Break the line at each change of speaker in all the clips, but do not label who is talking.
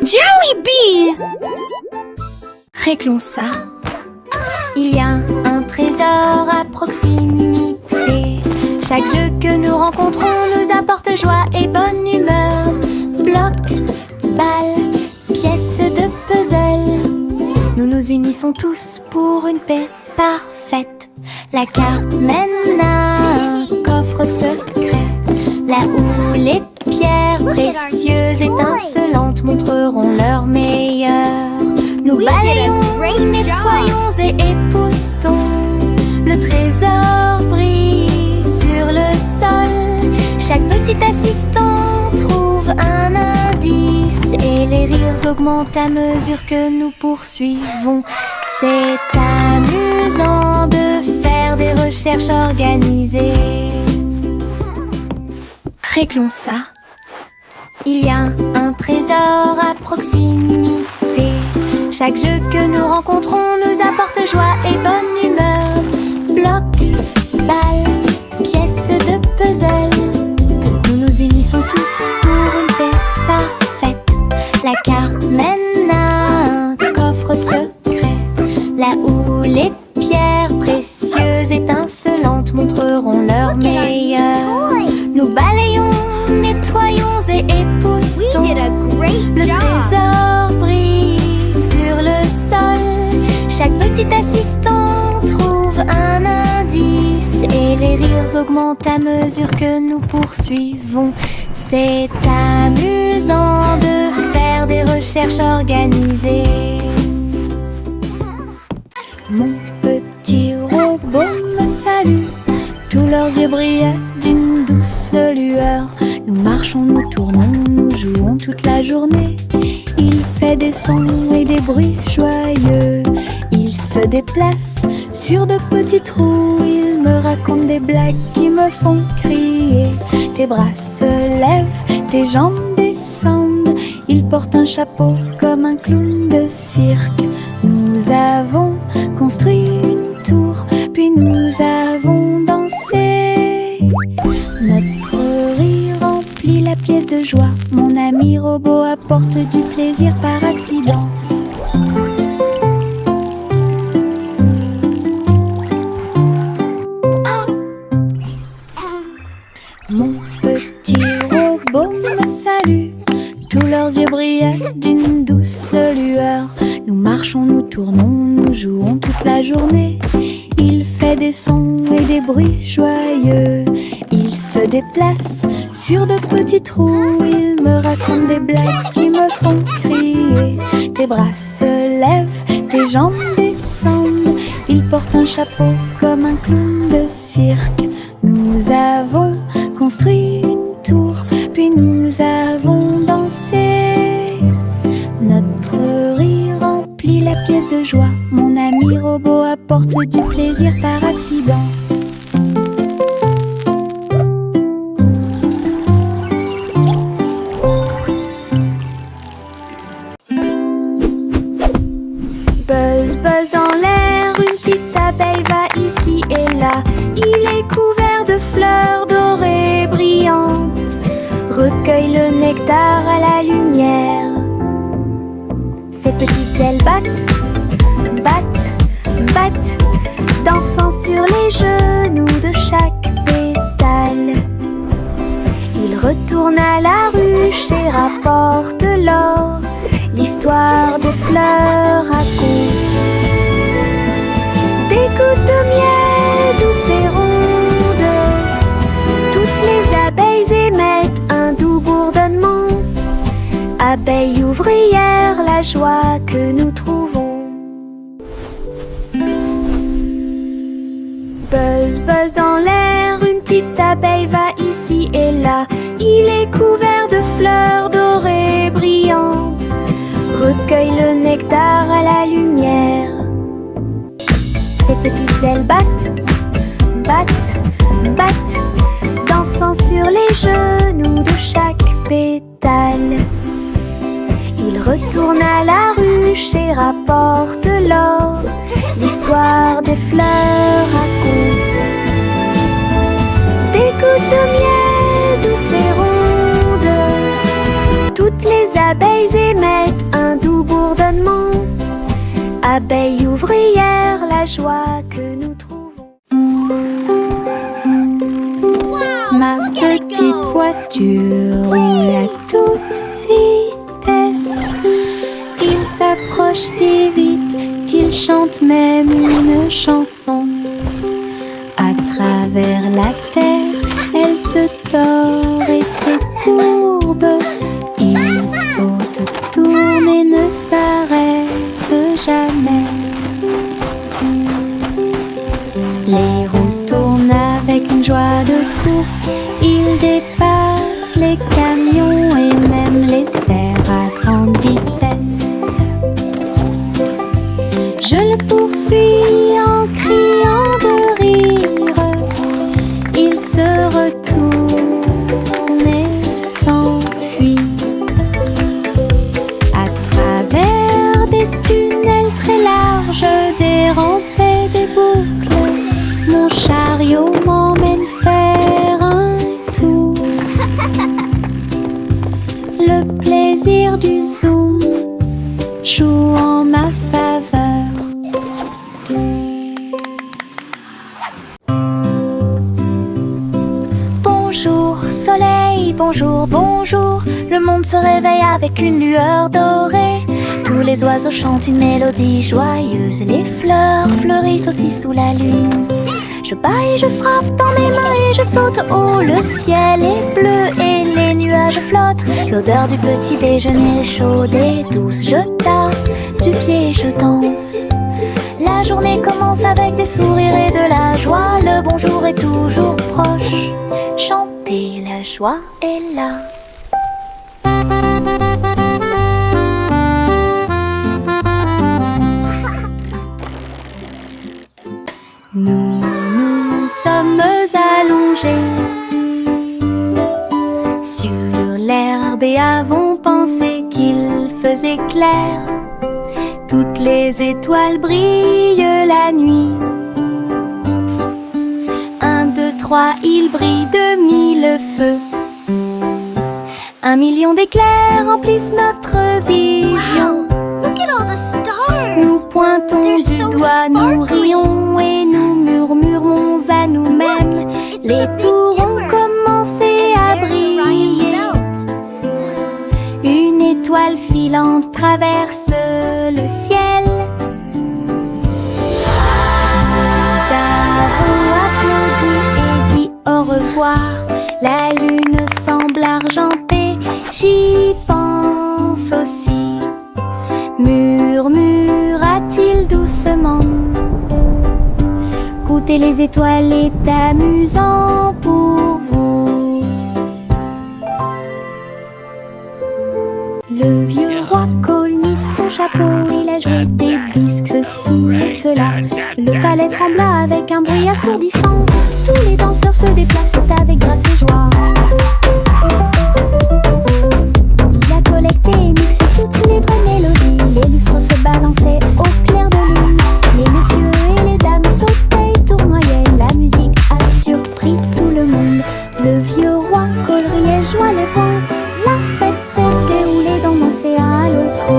Jollibee!
Réglons ça. Il y a un trésor à proximité. Chaque jeu que nous rencontrons nous apporte joie et bonne humeur. Bloc, balle, pièces de puzzle. Nous nous unissons tous pour une paix parfaite. La carte mène à un coffre secret, là où les pierres précieuses étincelantes montreront leur meilleur. Nous balayons, nettoyons et époustons. Le trésor brille sur le sol. Chaque petit assistant trouve un indice et les rires augmentent à mesure que nous poursuivons. C'est amusant de faire des recherches organisées. Réglons ça. Il y a un trésor à proximité. Chaque jeu que nous rencontrons nous apporte joie et bonne humeur. Bloc, balle, pièces de puzzle. Nous nous unissons tous pour une paix parfaite. La carte mène à un coffre secret, là où les pierres précieuses étincelantes montreront leur meilleur. Nous balayons, nettoyons et époustons. Le trésor brille sur le sol. Chaque petit assistant trouve un indice et les rires augmentent à mesure que nous poursuivons. C'est amusant de faire des recherches organisées. Mon petit robot me salue. Tous leurs yeux brillaient d'une douce lueur. Nous marchons, nous tournons, nous jouons toute la journée. Il fait des sons et des bruits joyeux. Il se déplace sur de petits trous. Il me raconte des blagues qui me font crier. Tes bras se lèvent, tes jambes descendent. Il porte un chapeau comme un clown de cirque. Nous avons construit une tour, puis nous avons dansé. Notre rire remplit la pièce de joie. Mon ami robot apporte du plaisir par accident. Mon petit robot me salue. Tous leurs yeux brillaient d'une douce lueur. Nous marchons, nous tournons, nous jouons toute la journée. Il fait des sons et des bruits joyeux. Il se déplace sur de petits trous. Il me raconte des blagues qui me font crier. Tes bras se lèvent, tes jambes descendent. Il porte un chapeau comme un clown de cirque. Nous avons construit une tour, puis nous avons dansé. Notre rire remplit la pièce de joie. Mon ami robot apporte du plaisir par accident.
Buzz, buzz dans l'air, une petite abeille va ici et là. Il est couvert de fleurs dorées brillantes. Recueille le nectar à la lumière. Ses petites ailes battent, battent, battent, dansant sur les genoux de chaque pétale. Il retourne à la ruche et rapporte l'or. L'histoire des fleurs raconte des gouttes de miel douces et rondes. Toutes les abeilles émettent un doux bourdonnement. Abeilles ouvrières, la joie que nous trouvons. Buzz, buzz dans l'air, une petite abeille va ici et là. Il est couvert de fleurs dorées brillantes. Recueille le nectar à la lumière. Ses petites ailes battent, battent, battent, dansant sur les genoux de chaque pétale. Il retourne à la ruche et rapporte l'or. L'histoire des fleurs raconte des gouttes de miel douces et rondes. Toutes les abeilles émettent joie que nous trouvons.
Ma petite voiture roule à toute vitesse. Il s'approche si vite qu'il chante même une chanson. À travers la terre, elle se tord et se courbe. Il saute, tourne et ne s'arrête jamais. Les roues tournent avec une joie de course. Il dépasse les camions et même les cerfs à grande vitesse. Je le poursuis en criant de rire. Il se retourne et s'enfuit. À travers des tunnels très larges, des rampes et des boucles, mon chariot m'emmène faire un tour. Le plaisir du zoom joue en ma faveur.
Bonjour soleil, bonjour, bonjour. Le monde se réveille avec une lueur dorée. Tous les oiseaux chantent une mélodie joyeuse. Les fleurs fleurissent aussi sous la lune. Je bats et je frappe dans mes mains et je saute haut. Le ciel est bleu et les nuages flottent. L'odeur du petit déjeuner est chaude et douce. Je tape du pied et je danse. La journée commence avec des sourires et de la joie. Le bonjour est toujours proche. Chanter, la joie est là.
Nous sommes allongés sur l'herbe et avons pensé qu'il faisait clair. Toutes les étoiles brillent la nuit. 1, 2, 3, il brille de 1000 feux. 1 million d'éclairs remplissent notre vision.
Look at all the stars.
Nous pointons du doigt, nous rions et nous murmurons à nous-mêmes. Les tours ont commencé à briller. Une étoile filante traverse le ciel. Nous avons applaudi et dit au revoir. La lune semble argentée, j'y pense aussi. Murmura-t-il doucement. Goûter les étoiles est amusant pour vous. Le vieux roi Cole mit son chapeau, il a joué des disques, ceci et cela. Le palais trembla avec un bruit assourdissant. Tous les danseurs se déplaçaient avec grâce et joie. Il a collecté et mixé toutes les vraies mélodies. Les lustres se balançaient au clair de lune. Les messieurs et les dames sautaient et tournoyaient. La musique a surpris tout le monde. Le vieux roi Cole riait, joie les voix. La fête s'est déroulée dans l'océan à l'autre.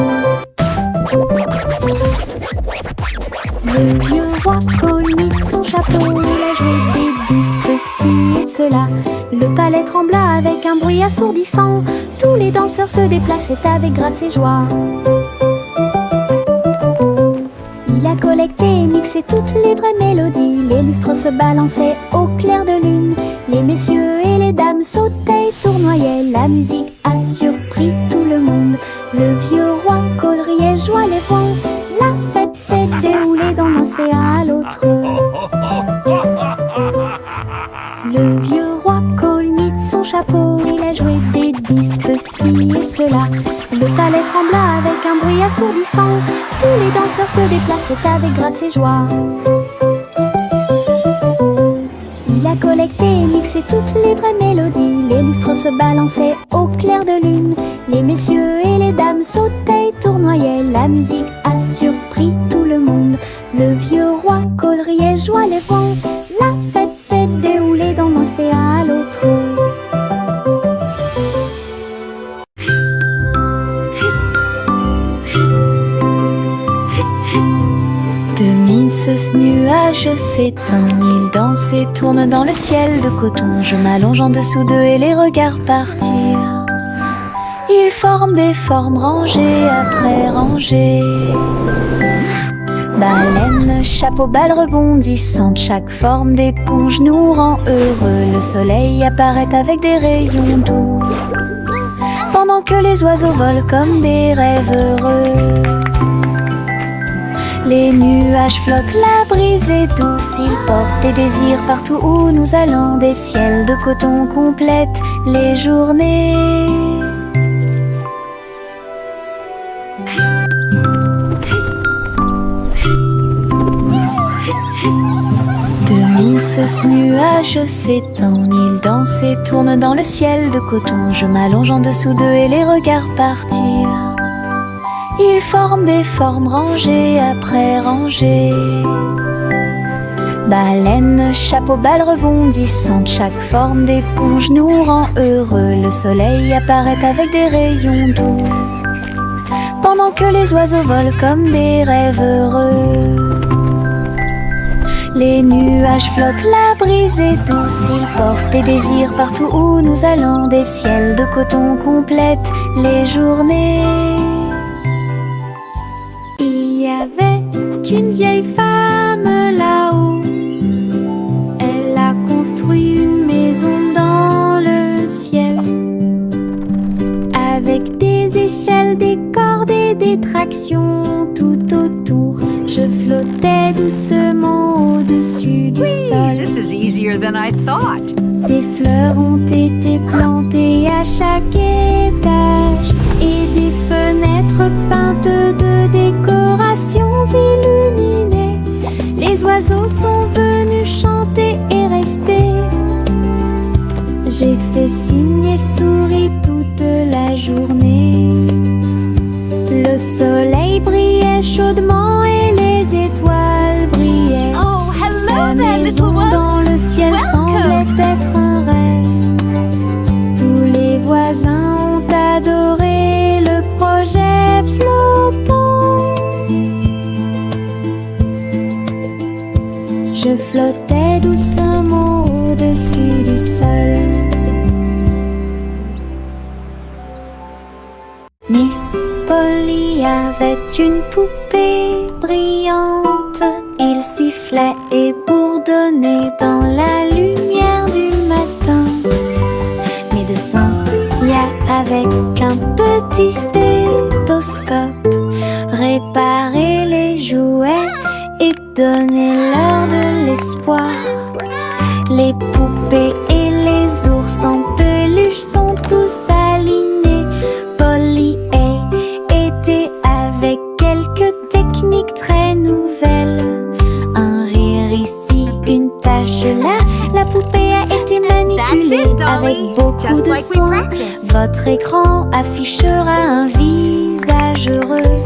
Le vieux roi Cole mit son chapeau, il a joué des disques, ceci et cela. Le palais trembla avec un bruit assourdissant. Tous les danseurs se déplaçaient avec grâce et joie. Il a collecté et mixé toutes les vraies mélodies. Les lustres se balançaient au clair de lune. Les messieurs et les dames sautaient et tournoyaient. La musique a surpris tout le monde. Le vieux roi Cole riait, joie les voix. La fête s'est déroulée dans l'océan à l'autre. Le vieux roi Cole mit son chapeau, il a joué des disques, ceci et cela. Le palais trembla avec un bruit assourdissant. Tous les danseurs se déplaçaient avec grâce et joie. Il a collecté et mixé toutes les vraies mélodies. Les lustres se balançaient au clair de lune. Les messieurs et les dames sautaient et tournoyaient. La musique a surpris tout le monde. Le vieux roi Cole riait, joie les voix. La fête s'est déroulée dans l'océan à l'autre. De Mrs. New nuages s'éteint, ils dansent et tournent dans le ciel de coton. Je m'allonge en dessous d'eux et les regarde partir. Ils forment des formes rangées après rangées. Baleines, chapeau, balles rebondissantes, chaque forme d'éponge nous rend heureux. Le soleil apparaît avec des rayons doux, pendant que les oiseaux volent comme des rêves heureux. Les nuages flottent, la brise est douce, ils portent des désirs partout où nous allons. Des ciels de coton complètent les journées. Ce nuage s'étend, il danse et tourne dans le ciel de coton. Je m'allonge en dessous d'eux et les regarde partir. Ils forment des formes rangées après rangées. Baleines, chapeau, balles rebondissantes, chaque forme d'éponge nous rend heureux. Le soleil apparaît avec des rayons doux, pendant que les oiseaux volent comme des rêves heureux. Les nuages flottent, la brise est douce, ils portent des désirs partout où nous allons. Des ciels de coton complètent les journées. Il y avait une vieille femme là-haut. Elle a construit une maison dans le ciel, avec des échelles, des cordes et des tractions tout autour. Je flottais doucement au-dessus du sol.
This is easier than I thought.
Des fleurs ont été plantées à chaque étage et des fenêtres peintes de décorations illuminées. Les oiseaux sont venus chanter et rester. J'ai fait signe et souri toute la journée. Le soleil brillait chaudement et les étoiles brillaient.
Oh,
Sa
hello there,
maison
little
dans
ones.
le ciel semblait être un rêve. Tous les voisins ont adoré le projet flottant. Je flottais doucement au-dessus du sol. Miss Polly avait une poupée brillante. Il sifflait et bourdonnait dans la lumière du matin. Médecin Lia avec un petit stéthoscope réparait les jouets et donnait leur de l'espoir. Les poupées et les ours en peluche sont tous alignés. Polly était avec quelques techniques très nouvelles. Un rire ici, une tache là. La poupée a été manipulée avec beaucoup de soin. Votre écran affichera un visage heureux.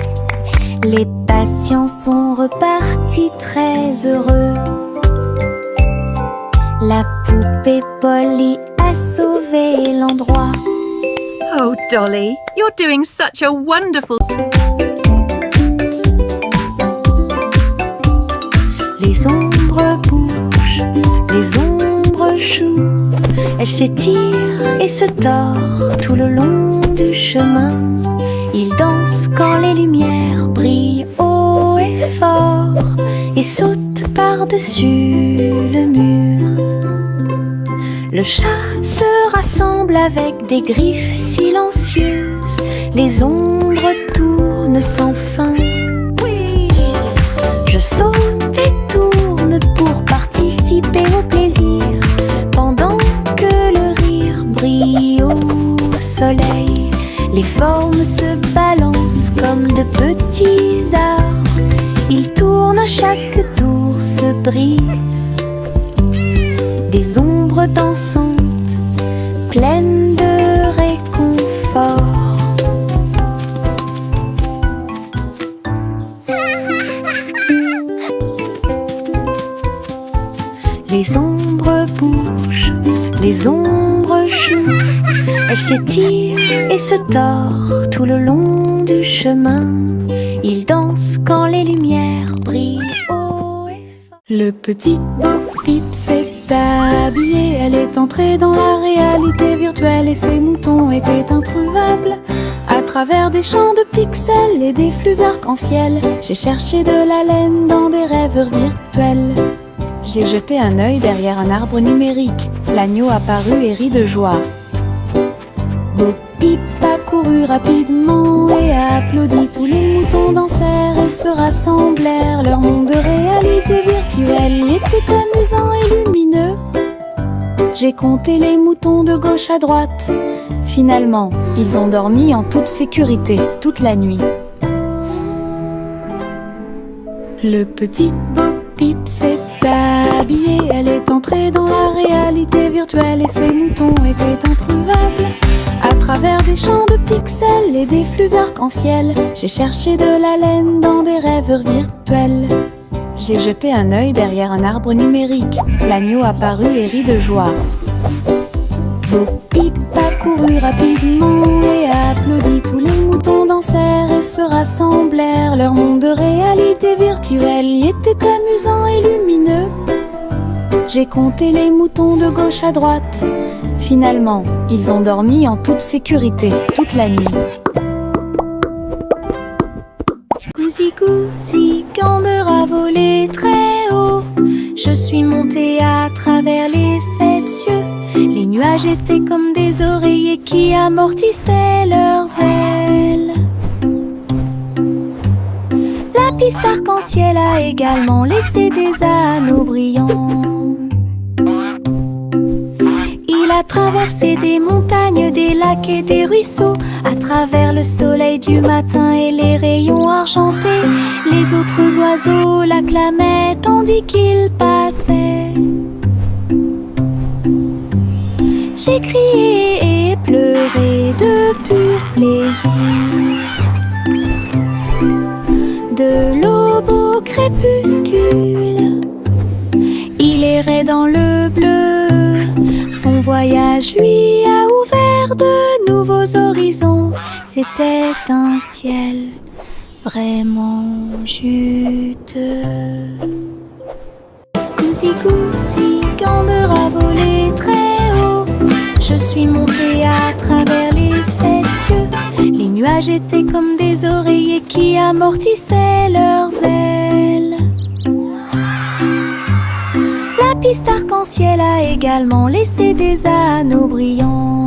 Les patients sont repartis très heureux. La poupée Polly a sauvé l'endroit.
Oh, Dolly, you're doing such a wonderful...
Les ombres bougent, les ombres jouent. Elles s'étirent et se tordent tout le long du chemin. Ils dansent quand les lumières brillent haut et fort et sautent par-dessus le mur. Le chat se rassemble avec des griffes silencieuses. Les ombres tournent sans fin. Je saute et tourne pour participer au plaisir, pendant que le rire brille au soleil. Les formes se balancent comme de petits arbres. Ils tournent à chaque tour, se brisent. Des ombres dansantes, pleines de réconfort. Les ombres bougent, les ombres jouent. Elles s'étirent et se tordent tout le long du chemin. Ils dansent quand les lumières brillent haut et fort.
Le petit Bo-Peep s'est habillé. Elle est entrée dans la réalité virtuelle et ses moutons étaient introuvables. À travers des champs de pixels et des flux arc-en-ciel, j'ai cherché de la laine dans des rêves virtuels. J'ai jeté un œil derrière un arbre numérique. L'agneau apparut et rit de joie. Bo-Peep a couru rapidement et a applaudi. Tous les moutons dansèrent et se rassemblèrent. Leur monde de réalité virtuelle était amusant et lumineux. J'ai compté les moutons de gauche à droite. Finalement, ils ont dormi en toute sécurité toute la nuit. Le petit Bo-Peep s'est habillé. Elle est entrée dans la réalité virtuelle et ses moutons étaient introuvables. À travers des champs de pixels et des flux arc-en-ciel, j'ai cherché de la laine dans des rêves virtuels. J'ai jeté un œil derrière un arbre numérique. L'agneau apparut et rit de joie. Bo-Peep a couru rapidement et a applaudi. Tous les moutons dansèrent et se rassemblèrent. Leur monde de réalité virtuelle y était amusant et lumineux. J'ai compté les moutons de gauche à droite. Finalement, ils ont dormi en toute sécurité toute la nuit.
Cousi, candeur a volé très haut. Je suis montée à travers les 7 cieux. Les nuages étaient comme des oreillers qui amortissaient leurs ailes. La piste arc-en-ciel a également laissé des anneaux brillants. Il a traversé des montagnes, des lacs et des ruisseaux. À travers le soleil du matin et les rayons argentés, les autres oiseaux l'acclamaient tandis qu'il passait. J'ai crié et pleuré de pur plaisir. De l'aube au crépuscule, il errait dans le bleu. Son voyage lui a ouvert de nouveaux horizons. C'était un ciel vraiment juteux. Cousi, candeur a volé très haut. Je suis montée à travers les 7 cieux. Les nuages étaient comme des oreillers qui amortissaient leurs ailes. La piste arc-en-ciel a également laissé des anneaux brillants.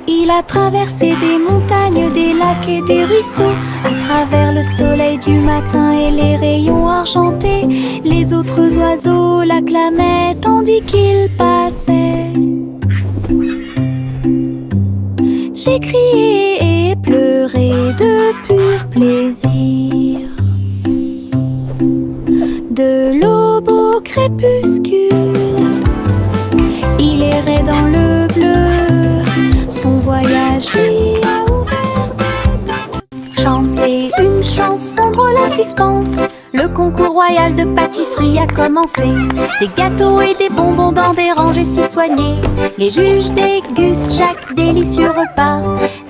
Il a traversé des montagnes, des lacs et des ruisseaux. À travers le soleil du matin et les rayons argentés, les autres oiseaux l'acclamaient tandis qu'il passait. J'ai crié et pleuré de pur plaisir. De l'aube au crépuscule, il errait dans le bleu. Son voyage lui a ouvert. Chanter une chanson drôle à suspense. Le concours royal de pâtisserie a commencé. Des gâteaux et des bonbons dans des rangées si soignées. Les juges dégustent chaque délicieux repas.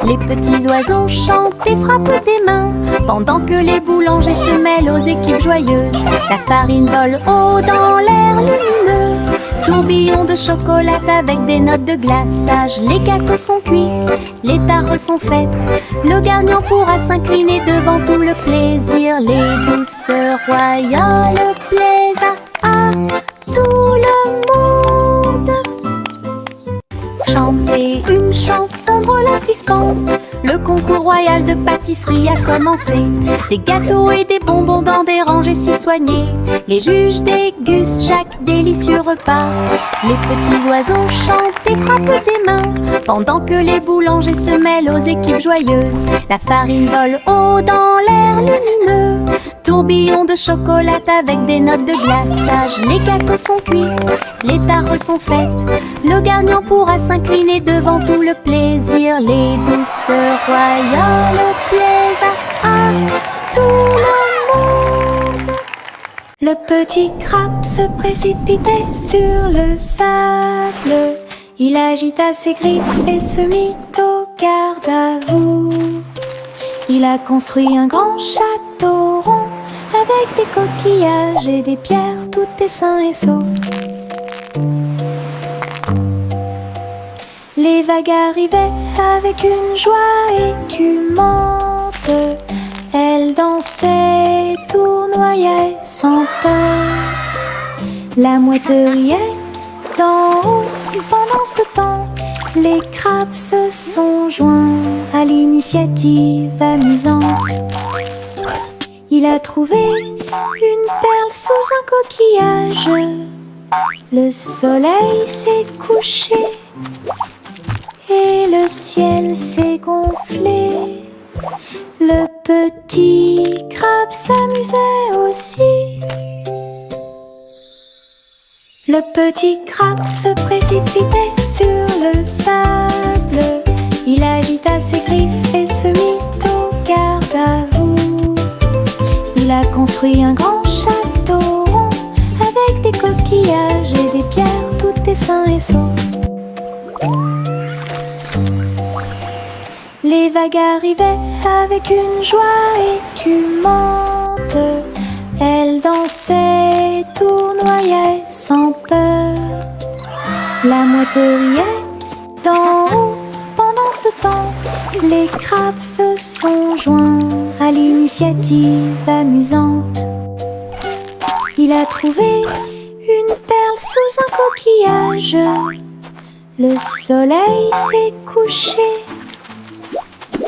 Les petits oiseaux chantent et frappent des mains, pendant que les boulangers se mêlent aux équipes joyeuses. La farine vole haut dans l'air lumineux. Tourbillon de chocolat avec des notes de glaçage. Les gâteaux sont cuits, les tares sont faites. Le gagnant pourra s'incliner devant tout le plaisir. Les douceurs royales plaisent à tout le monde. Chanter une chanson drôle à suspense. Le concours royal de pâtisserie a commencé. Des gâteaux et des bonbons dans des rangées si soignées. Les juges dégustent chaque délicieux repas. Les petits oiseaux chantent et frappent des mains, pendant que les boulangers se mêlent aux équipes joyeuses. La farine vole haut dans l'air lumineux. Tourbillon de chocolat avec des notes de glaçage. Les gâteaux sont cuits, les tares sont faites. Le gagnant pourra s'incliner devant tout le plaisir. Les douceurs royales plaisent à tout le monde. Le petit crabe se précipitait sur le sable. Il agita ses griffes et se mit au garde à vous. Il a construit un grand château rond
avec des coquillages et des pierres, tout est sain et sauf. Les vagues arrivaient avec une joie écumante. Elles dansaient, tournoyaient sans peur. La mouette riait d'en haut. Pendant ce temps, les crabes se sont joints à l'initiative amusante. Il a trouvé une perle sous un coquillage. Le soleil s'est couché et le ciel s'est gonflé. Le petit crabe s'amusait aussi. Le petit crabe se précipitait sur le sable. Il agita ses griffes et se mit au garde à vous. Il a construit un grand château rond avec des coquillages et des pierres, tout est sain et sauf. Les vagues arrivaient avec une joie écumante. Elles dansaient, tournoyaient sans peur. La mouette riait d'en haut. Pendant ce temps, les crabes se sont joints à l'initiative amusante. Il a trouvé une perle sous un coquillage. Le soleil s'est couché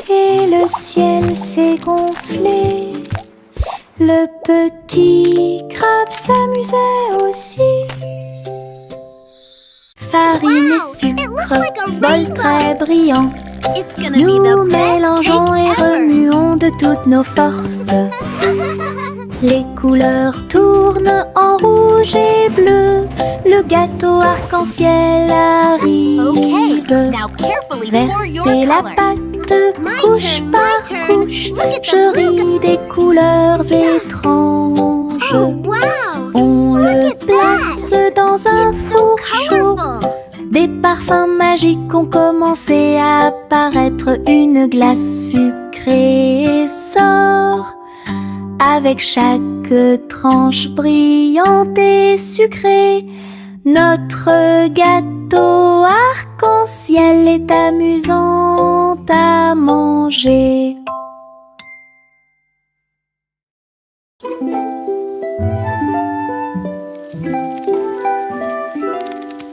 et le ciel s'est gonflé. Le petit crabe s'amusait aussi. Farine et sucre, bol très brillant. Nous mélangeons et remuons de toutes nos forces. Les couleurs tournent en rouge et bleu. Le gâteau arc-en-ciel arrive. Versez la pâte couche par couche. Je ris des couleurs étranges. On le place dans un four chaud. Des parfums magiques ont commencé à apparaître. Une glace sucrée sort avec chaque tranche brillante et sucrée. Notre gâteau arc-en-ciel est amusant à manger.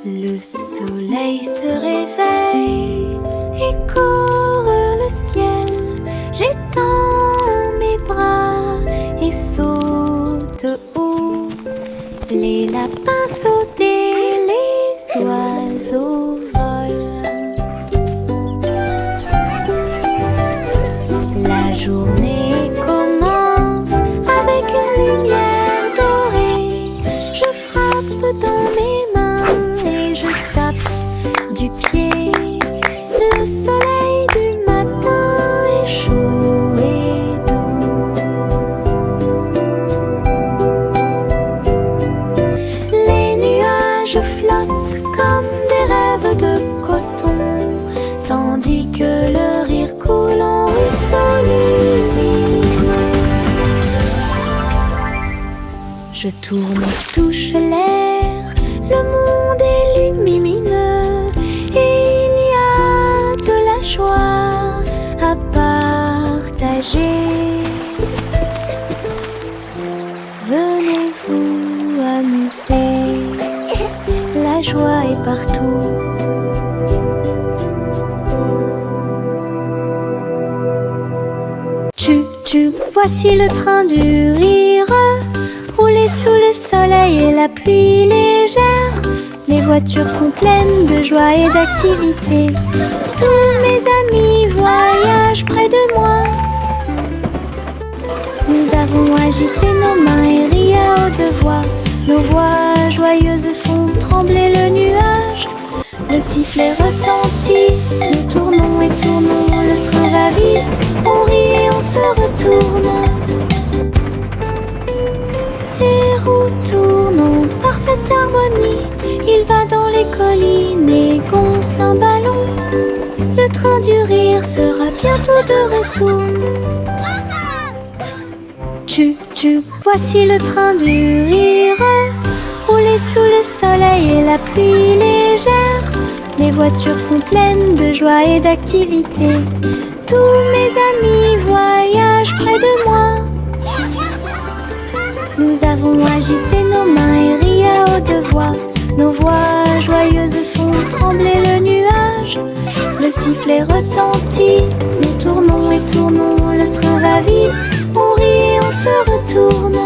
Le soleil se réveille et court le ciel. J'étends mes bras et saute haut. Les lapins sautent et les oiseaux volent. La journée commence avec une lumière dorée. Je frappe dans mes mains et je tape du pied. Le soleil du matin est chaud et doux. Les nuages flottent comme des rêves de coton, tandis que le rire coule en ruisseau lumineux. Je tourne, touche l'air, le monde est lumineux et il y a de la joie à partager. Venez vous amuser, la joie est partout. Voici le train du rire, rouler sous le soleil et la pluie légère. Les voitures sont pleines de joie et d'activité. Tous mes amis voyagent près de moi. Nous avons agité nos mains et ri à haute voix. Nos voix joyeuses font trembler le nuage. Le sifflet retentit, nous tournons et tournons, le train va vite. On rit et on se retourne. Ces roues tournent en parfaite harmonie. Il va dans les collines et gonfle un ballon. Le train du rire sera bientôt de retour.
tu? Voici le train du rire, rouler sous le soleil et la pluie légère. Les voitures sont pleines de joie et d'activité. Tous mes amis voyagent près de moi. Nous avons agité nos mains et ri à haute voix. Nos voix joyeuses font trembler le nuage. Le sifflet retentit, nous tournons et tournons. Le train va vite, on rit et on se retourne.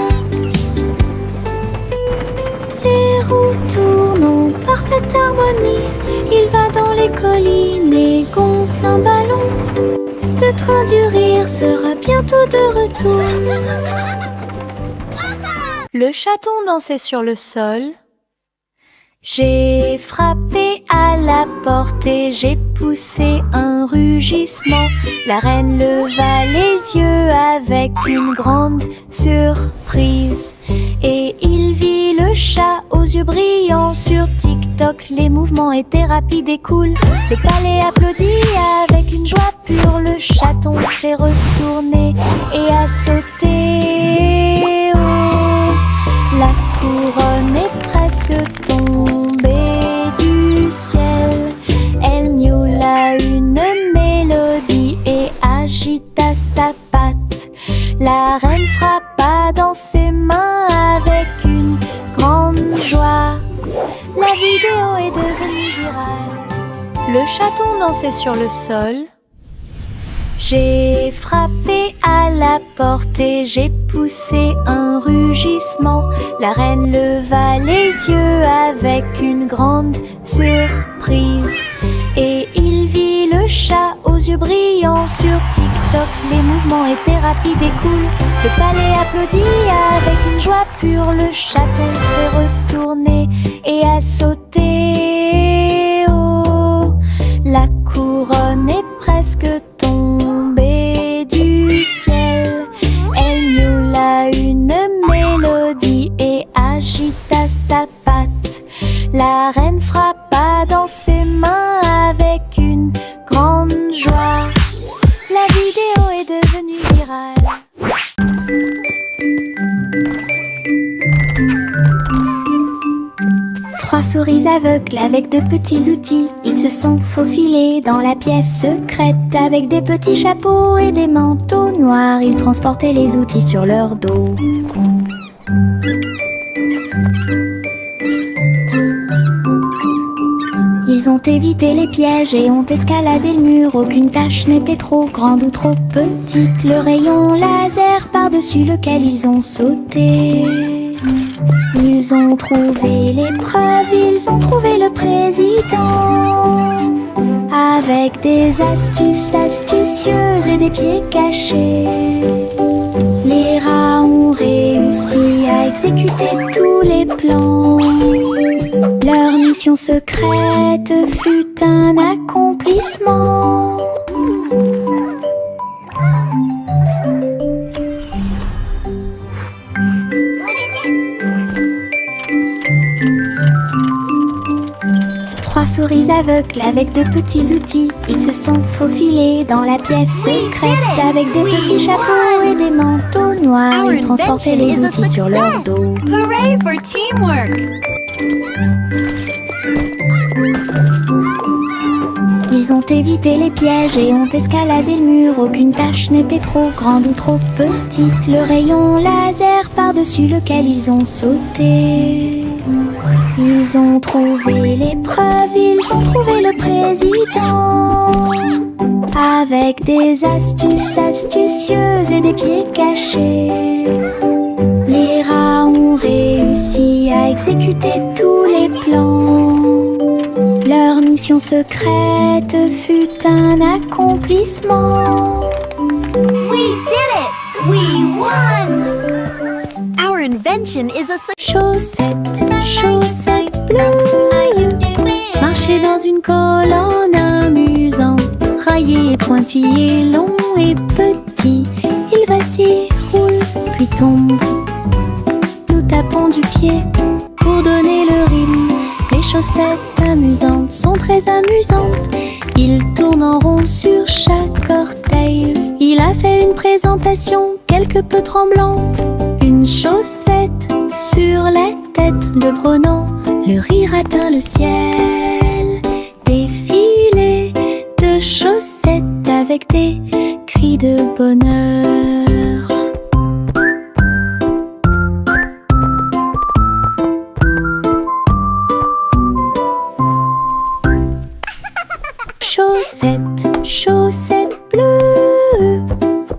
Ses roues tournent en parfaite harmonie. Il va dans les collines et gonfle un ballon. Le train du rire sera bientôt de retour. Le chaton dansait sur le sol. J'ai frappé à la porte et j'ai poussé un rugissement. La reine leva les yeux avec une grande surprise. Et il vit le chat aux yeux brillants. Sur TikTok, les mouvements étaient rapides et cool. Le palais applaudit avec une joie pure. Le chaton s'est retourné et a sauté. Oh, la couronne est presque tombée du ciel. Elle miaula une mélodie et agita sa patte. La reine frappa dans ses mains avec une grande joie. La vidéo est devenue virale. Le chaton dansait sur le sol. J'ai frappé à la porte et j'ai poussé un rugissement. La reine leva les yeux avec une grande surprise. Et il vit le chat aux yeux brillants. Sur TikTok, les mouvements étaient rapides et cool. Le palais applaudit avec une joie pure. Le chaton s'est retourné et a sauté. Oh, la couronne est presque tombée du ciel. Elle miaula une mélodie et agita sa patte. La reine frappa dans ses mains avec une grande joie. La vidéo est devenue virale. Trois souris aveugles avec de petits outils. Ils se sont faufilés dans la pièce secrète. Avec des petits chapeaux et des manteaux noirs, ils transportaient les outils sur leur dos. Ils ont évité les pièges et ont escaladé le mur. Aucune tâche n'était trop grande ou trop petite. Le rayon laser par-dessus lequel ils ont sauté. Ils ont trouvé l'épreuve, ils ont trouvé le président. Avec des astuces astucieuses et des pieds cachés, les rats ont réussi à exécuter tous les plans. Leur mission secrète fut un accomplissement. Trois souris aveugles avec de petits outils. Ils se sont faufilés dans la pièce secrète. Avec des petits chapeaux et des manteaux noirs, ils transportaient les outils sur leur dos.
Hooray for teamwork!
Ils ont évité les pièges et ont escaladé le mur. Aucune tâche n'était trop grande ou trop petite. Le rayon laser par-dessus lequel ils ont sauté. Ils ont trouvé l'épreuve, ils ont trouvé le président. Avec des astuces astucieuses et des pieds cachés, les rats ont réussi à exécuter tous les plans. Leur mission secrète fut un accomplissement.
We did it! We won! Our invention is a
Chaussette, chaussette bleue, marcher dans une colonne amusante, raillé et pointillé, long et petit. Il vacille, roule, puis tombe. Nous tapons du pied pour donner le rythme. Les chaussettes amusantes sont très amusantes. Il tourne en rond sur chaque orteil. Il a fait une présentation quelque peu tremblante.
Une chaussette sur la tête de Bronan, le rire atteint le ciel. Défilé de chaussettes avec des cris de bonheur. Chaussettes, chaussettes bleues,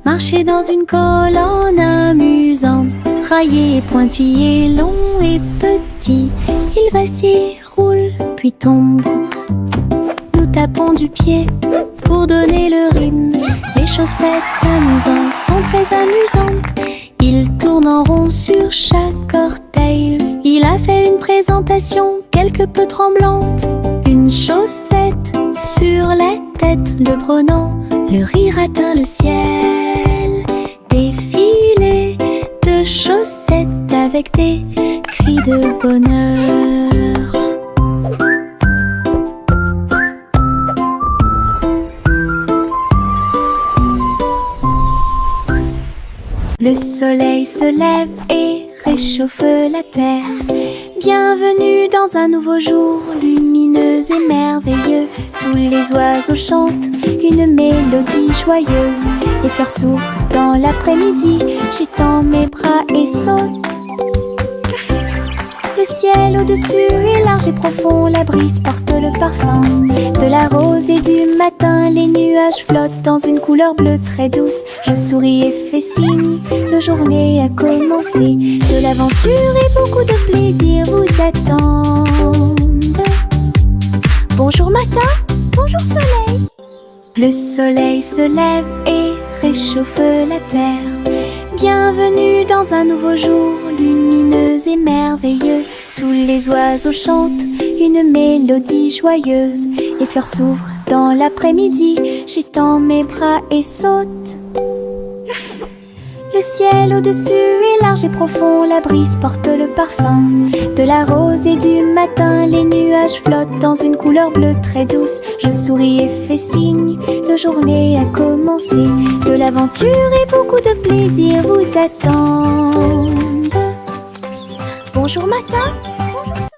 marcher dans une colonne amusante. Raillé, pointillé, long et petit, il vacille, roule, puis tombe. Nous tapons du pied pour donner le rythme. Les chaussettes amusantes sont très amusantes. Il tourne en rond sur chaque orteil. Il a fait une présentation quelque peu tremblante. Une chaussette sur la tête de Bronan, le rire atteint le ciel. Défilé de chaussettes avec des cris de bonheur. Le soleil se lève et réchauffe la terre. Bienvenue dans un nouveau jour, lumineux et merveilleux. Tous les oiseaux chantent une mélodie joyeuse. Les fleurs s'ouvrent dans l'après-midi, j'étends mes bras et saute. Le ciel au-dessus est large et profond, la brise porte le parfum de la rose et du matin. Les nuages flottent dans une couleur bleue très douce. Je souris et fais signe, la journée a commencé. De l'aventure et beaucoup de plaisir vous attendent. Bonjour matin, bonjour soleil. Le soleil se lève et réchauffe la terre. Bienvenue dans un nouveau jour, lumineux et merveilleux. Tous les oiseaux chantent une mélodie joyeuse. Les fleurs s'ouvrent dans l'après-midi, j'étends mes bras et saute. Le ciel au-dessus est large et profond, la brise porte le parfum de la rose et du matin. Les nuages flottent dans une couleur bleue très douce. Je souris et fais signe, la journée a commencé. De l'aventure et beaucoup de plaisir vous attendent. Bonjour matin,